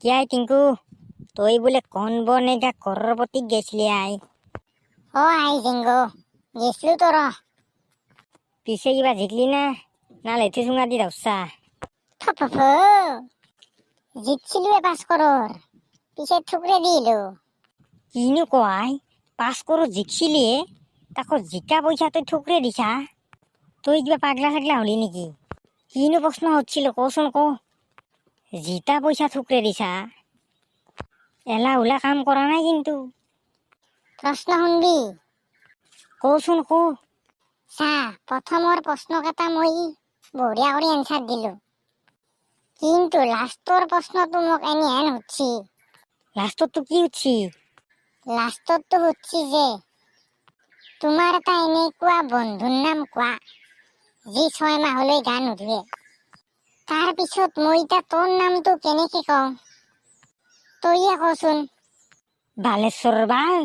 কি আই টিংকু, তই বোলে কণ বনেগা কৰৰপতিক গেছলি আই। আই জিংগো গেছলো তো পিছে কিবা জিকলি না লেঠি চুঙা দি ৰচা? জিতছিলো 5 crore, পিছে থুকরে দিলো। কিনো কয়, 5 crore জিকছিলিয়ে, তাকো জিকা পইচা তই থুকৰে দিছা? তই কিবা পাগলা চাগলা হলি নেকি? কিনো প্ৰশ্ন হচ্ছিল কচোন ক। জিতা পইচা থুকৰে দিছা? এলা ওলা কাম কৰা নাই কিন্তু। প্ৰশ্ন শুনবি? কচোন ক। চা, প্ৰথমৰ প্ৰশ্নকেইটা মই বঢ়িয়া কৰি এনসাৰ দিলো, কিন্তু লাষ্টৰ প্ৰশ্নটো মোক এনেহেন সুধছি। লাষ্টততো কি উঠছি? লাষ্টতটো সুধছি যে তোমাৰ এটা এনেকুৱা বন্ধুৰ নাম কোৱা যি 6 মাহলৈ গা নুধুৱে। তাৰ পিছত মই এতিয়া তোৰ নামটো কেনেকে কওঁ, তইয়ে কচোন। বালেশ্বৰ বাল।